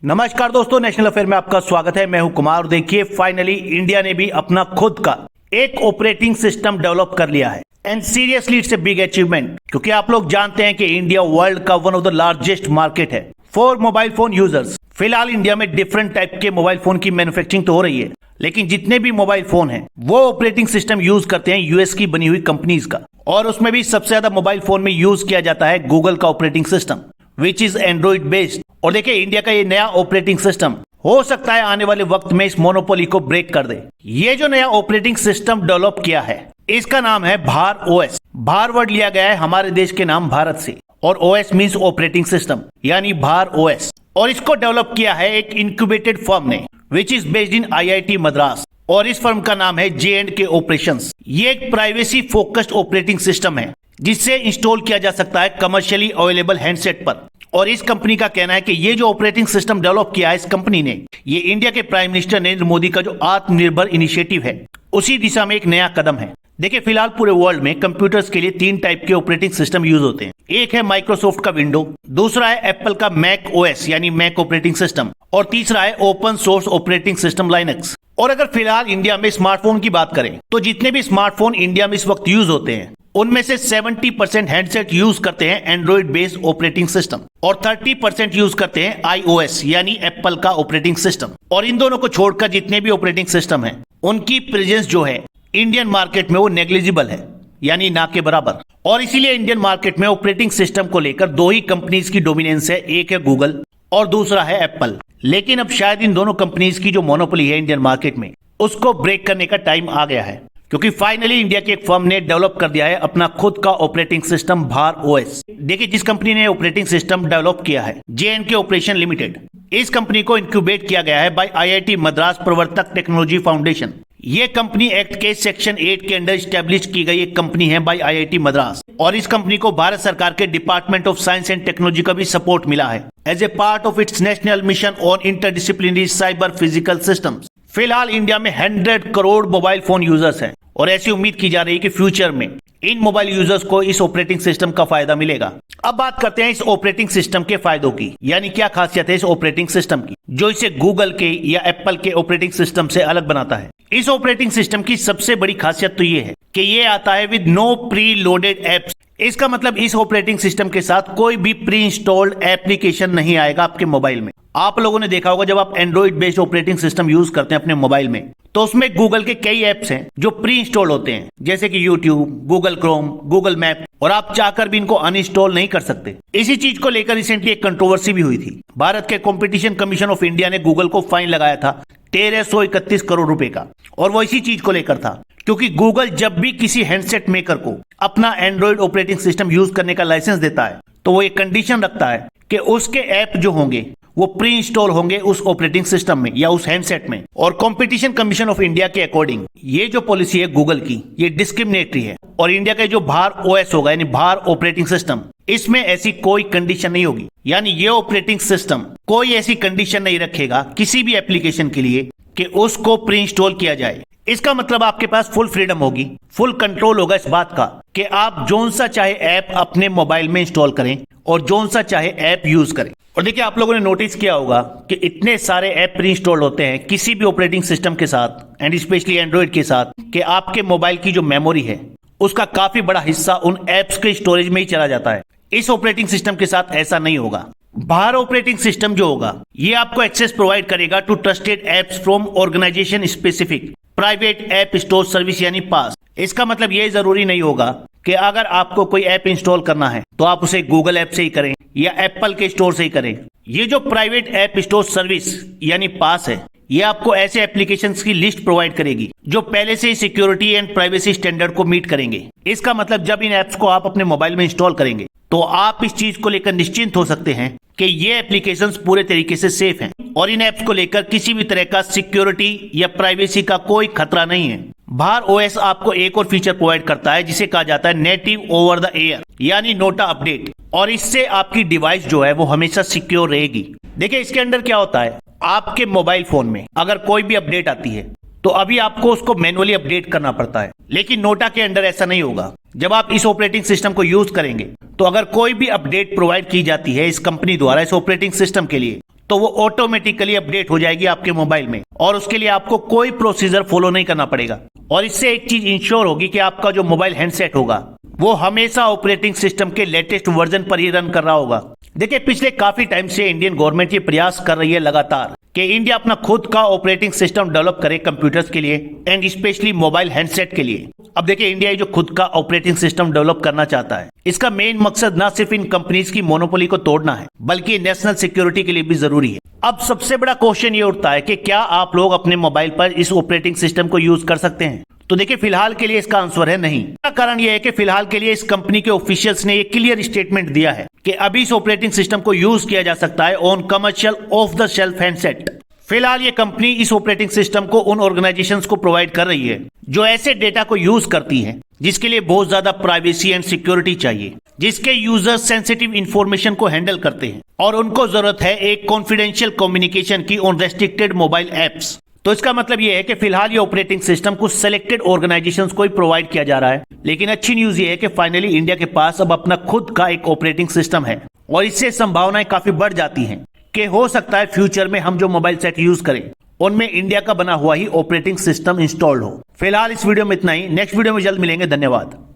नमस्कार दोस्तों, national affair में आपका स्वागत है। मैं हूं कुमार और देखिए फाइनली इंडिया ने भी अपना खुद का एक ऑपरेटिंग सिस्टम डेवलप कर लिया है and seriously it's a big achievement, क्योंकि आप लोग जानते हैं कि इंडिया वर्ल्ड का one of the largest market है फॉर मोबाइल फोन यूजर्स। फिलहाल इंडिया में डिफरेंट टाइप के मोबाइल फोन की मैन्युफैक्चरिंग तो हो रही है, लेकिन जितने भी मोबाइल फोन हैं वो ऑपरेटिंग सिस्टम यूज करते हैं यूएस की बनी हुई कंपनीज का, और उसमें भी सबसे ज्यादा मोबाइल फोन में यूज किया जाता है गूगल का operating system which is Android based. और देखिए इंडिया का ये नया ऑपरेटिंग सिस्टम हो सकता है आने वाले वक्त में इस मोनोपोली को ब्रेक कर दे। ये जो नया ऑपरेटिंग सिस्टम डेवलप किया है इसका नाम है भार ओएस। भार वर्ड लिया गया है हमारे देश के नाम भारत से, और ओएस मींस ऑपरेटिंग सिस्टम यानी भार ओएस। और इसको डेवलप किया है एक इंक्यूबेटेड फर्म ने which is based in IIT Madras, और इस फर्म का नाम है J&K ऑपरेशंस। ये एक प्राइवेसी फोकस्ड ऑपरेटिंग सिस्टम है जिससे इंस्टॉल किया जा सकता है कमर्शियली अवेलेबल हैंडसेट पर। और इस कंपनी का कहना है कि ये जो ऑपरेटिंग सिस्टम डेवलप किया है इस कंपनी ने, ये इंडिया के प्राइम मिनिस्टर नरेंद्र मोदी का जो आत्मनिर्भर इनिशिएटिव है उसी दिशा में एक नया कदम है। देखिए फिलहाल पूरे वर्ल्ड में कंप्यूटर्स के लिए 3 टाइप के ऑपरेटिंग सिस्टम यूज होते हैं। एक है माइक्रोसॉफ्ट का विंडो, दूसरा है एप्पल का मैक ओएस यानी मैक ऑपरेटिंग सिस्टम, और तीसरा है open source operating system Linux. और अगर फिलहाल इंडिया में स्मार्टफोन की बात करें तो जितने भी स्मार्टफोन इंडिया में इस वक्त यूज होते हैं उनमें से 70% हैंडसेट यूज करते हैं एंड्रॉइड बेस्ड ऑपरेटिंग सिस्टम और 30% यूज करते हैं आईओएस यानी एप्पल का ऑपरेटिंग सिस्टम। और इन दोनों को छोड़कर जितने भी ऑपरेटिंग सिस्टम है उनकी प्रेजेंस जो है इंडियन मार्केट में वो नेग्लिजिबल है, यानी ना के बराबर। और इसीलिए इंडियन मार्केट में ऑपरेटिंग सिस्टम को लेकर 2 ही कंपनीज की डोमिनेंस है, एक है गूगल और दूसरा है एप्पल। लेकिन अब शायद इन दोनों कंपनीज की जो मोनोपोली है इंडियन मार्केट में उसको ब्रेक करने का टाइम आ गया है, क्योंकि फाइनली इंडिया के एक फर्म ने डेवलप कर दिया है अपना खुद का ऑपरेटिंग सिस्टम भार ओएस। देखिए जिस कंपनी ने ऑपरेटिंग सिस्टम डेवलप किया है J&K ऑपरेशन लिमिटेड, इस कंपनी को इंक्यूबेट किया गया है बाय आईआईटी मद्रास प्रवर्तक टेक्नोलॉजी फाउंडेशन। ये कंपनी एक्ट के सेक्शन 8 के अंडर स्टैब्लिश की गई एक कंपनी है बाय आईआईटी मद्रास, और इस कंपनी को भारत सरकार के department of science and technology का भी सपोर्ट मिला है as a part of its national mission on interdisciplinary cyber physical systems. फिलहाल इंडिया में 100 करोड़ मोबाइल फोन यूजर्स हैं और ऐसी उम्मीद की जा रही है कि फ्यूचर में इन मोबाइल यूजर्स को इस ऑपरेटिंग सिस्टम का फायदा मिलेगा। अब बात करते हैं इस ऑपरेटिंग सिस्टम के फायदों की, यानी क्या खासियत है इस ऑपरेटिंग सिस्टम की जो इसे गूगल के या एप्पल के ऑपरेटिंग सिस्टम से अलग बनाता है। इस ऑपरेटिंग सिस्टम की सबसे बड़ी खासियत तो ये है कि ये आता है with no pre loaded apps. इसका मतलब इस ऑपरेटिंग सिस्टम के साथ कोई भी प्री इंस्टॉल्ड एप्लीकेशन नहीं आएगा आपके मोबाइल में। आप लोगों ने देखा होगा जब आप Android based operating system use करते हैं अपने मोबाइल में तो उसमें गूगल के कई एप्स हैं जो प्री इंस्टॉल होते हैं, जैसे कि YouTube, Google Chrome, Google map, और आप चाहकर भी इनको अनइंस्टॉल नहीं कर सकते। इसी चीज को लेकर रिसेंटली एक कंट्रोवर्सी भी हुई थी। भारत के कॉम्पिटिशन कमीशन ऑफ इंडिया ने गूगल को फाइन लगाया था 1331 करोड़ रुपए का, और वो इसी चीज को लेकर था क्योंकि गूगल जब भी किसी हैंडसेट मेकर को अपना एंड्रॉइड ऑपरेटिंग सिस्टम यूज करने का लाइसेंस देता है तो वो एक कंडीशन रखता है कि उसके ऐप जो होंगे वो प्री इंस्टॉल होंगे उस ऑपरेटिंग सिस्टम में या उस हैंडसेट में। और कंपटीशन कमीशन ऑफ इंडिया के अकॉर्डिंग ये जो पॉलिसी है गूगल की ये डिस्क्रिमिनेटरी है, और इंडिया का जो भार ओएस होगा यानी भार ऑपरेटिंग सिस्टम, इसमें ऐसी कोई कंडीशन नहीं होगी। यानी ये ऑपरेटिंग सिस्टम कोई ऐसी कंडीशन नहीं रखेगा किसी भी एप्लीकेशन के लिए कि उसको प्री इंस्टॉल किया जाए। इसका मतलब आपके पास फुल फ्रीडम होगी, फुल कंट्रोल होगा इस बात का कि आप जोन सा चाहे ऐप अपने मोबाइल में इंस्टॉल करें और जोन सा चाहे ऐप यूज करें। और देखिए आप लोगों ने नोटिस किया होगा कि इतने सारे ऐप प्री इंस्टॉल होते हैं किसी भी ऑपरेटिंग सिस्टम के साथ एंड स्पेशली एंड्रॉइड के साथ कि आपके मोबाइल की जो मेमोरी है उसका काफी बड़ा हिस्सा उन एप्स के स्टोरेज में ही चला जाता है। इस ऑपरेटिंग सिस्टम के साथ ऐसा नहीं होगा। भार ऑपरेटिंग सिस्टम जो होगा ये आपको एक्सेस प्रोवाइड करेगा to trusted apps from organization specific private app store service यानी पास। इसका मतलब ये जरूरी नहीं होगा कि अगर आपको कोई ऐप इंस्टॉल करना है तो आप उसे गूगल ऐप से ही करें या एप्पल के स्टोर से ही करें। ये जो प्राइवेट ऐप स्टोर सर्विस यानी पास है ये आपको ऐसे एप्लीकेशंस की लिस्ट प्रोवाइड करेगी जो पहले से ही सिक्योरिटी एंड प्राइवेसी स्टैंडर्ड को मीट करेंगे। इसका मतलब जब इन ऐप्स को आप अपने मोबाइल में इंस्टॉल करेंगे तो आप इस चीज को लेकर निश्चिंत हो सकते हैं कि ये एप्लीकेशंस पूरे तरीके से सेफ हैं और इन ऐप्स को लेकर किसी भी तरह का सिक्योरिटी या प्राइवेसी का कोई खतरा नहीं है। भार ओएस आपको एक और फीचर प्रोवाइड करता है जिसे कहा जाता है नेटिव ओवर द एयर यानी नोटा अपडेट, और इससे आपकी डिवाइस जो है वो हमेशा सिक्योर रहेगी। देखिए इसके अंदर क्या होता है, आपके मोबाइल फोन में अगर कोई भी अपडेट आती है तो अभी आपको उसको मैनुअली अपडेट करना पड़ता है, लेकिन नोटा के अंदर ऐसा नहीं होगा। जब आप इस ऑपरेटिंग सिस्टम को यूज करेंगे तो अगर कोई भी अपडेट प्रोवाइड की जाती है इस कंपनी द्वारा इस ऑपरेटिंग सिस्टम के लिए तो वो ऑटोमेटिकली अपडेट हो जाएगी आपके मोबाइल में और उसके लिए आपको कोई प्रोसीजर फॉलो नहीं करना पड़ेगा। और इससे एक चीज इंश्योर होगी कि आपका जो मोबाइल हैंडसेट होगा वो हमेशा ऑपरेटिंग सिस्टम के लेटेस्ट वर्जन पर ही रन कर रहा होगा। देखिए, पिछले काफी टाइम से इंडियन गवर्नमेंट ये प्रयास कर रही है लगातार कि इंडिया अपना खुद का ऑपरेटिंग सिस्टम डेवलप करे कंप्यूटर्स के लिए एंड स्पेशली मोबाइल हैंडसेट के लिए। अब देखिए, इंडिया ये जो खुद का ऑपरेटिंग सिस्टम डेवलप करना चाहता है, इसका मेन मकसद ना सिर्फ इन कंपनीज की मोनोपोली को तोड़ना है बल्कि नेशनल सिक्योरिटी के लिए भी जरूरी है। अब सबसे बड़ा क्वेश्चन ये उठता है कि क्या आप लोग अपने मोबाइल पर इस ऑपरेटिंग सिस्टम को यूज कर सकते हैं? तो देखिए, फिलहाल के लिए इसका आंसर है नहीं। इसका कारण यह है कि फिलहाल के लिए इस कंपनी के ऑफिशियल्स ने एक क्लियर स्टेटमेंट दिया है कि अभी इस ऑपरेटिंग सिस्टम को यूज किया जा सकता है on commercial of the shelf handset. फिलहाल ये कंपनी इस ऑपरेटिंग सिस्टम को उन ऑर्गेनाइजेशंस को प्रोवाइड कर रही है जो ऐसे डेटा को यूज करती हैं जिसके लिए बहुत ज्यादा प्राइवेसी एंड सिक्योरिटी चाहिए, जिसके यूजर्स सेंसिटिव इंफॉर्मेशन को हैंडल करते हैं और उनको जरूरत है एक कॉन्फिडेंशियल कम्युनिकेशन की ऑन रेस्ट्रिक्टेड मोबाइल एप्स। तो इसका मतलब यह है कि फिलहाल ये ऑपरेटिंग सिस्टम कुछ सिलेक्टेड ऑर्गेनाइजेशंस को ही प्रोवाइड किया जा रहा है। लेकिन अच्छी न्यूज ये है कि फाइनली इंडिया के पास अब अपना खुद का एक ऑपरेटिंग सिस्टम है और इससे संभावनाएं काफी बढ़ जाती हैं कि हो सकता है फ्यूचर में हम जो मोबाइल सेट यूज करें उनमें इंडिया का बना हुआ ही ऑपरेटिंग सिस्टम इंस्टॉल्ड हो। फिलहाल इस वीडियो में इतना ही। नेक्स्ट वीडियो में जल्द मिलेंगे। धन्यवाद।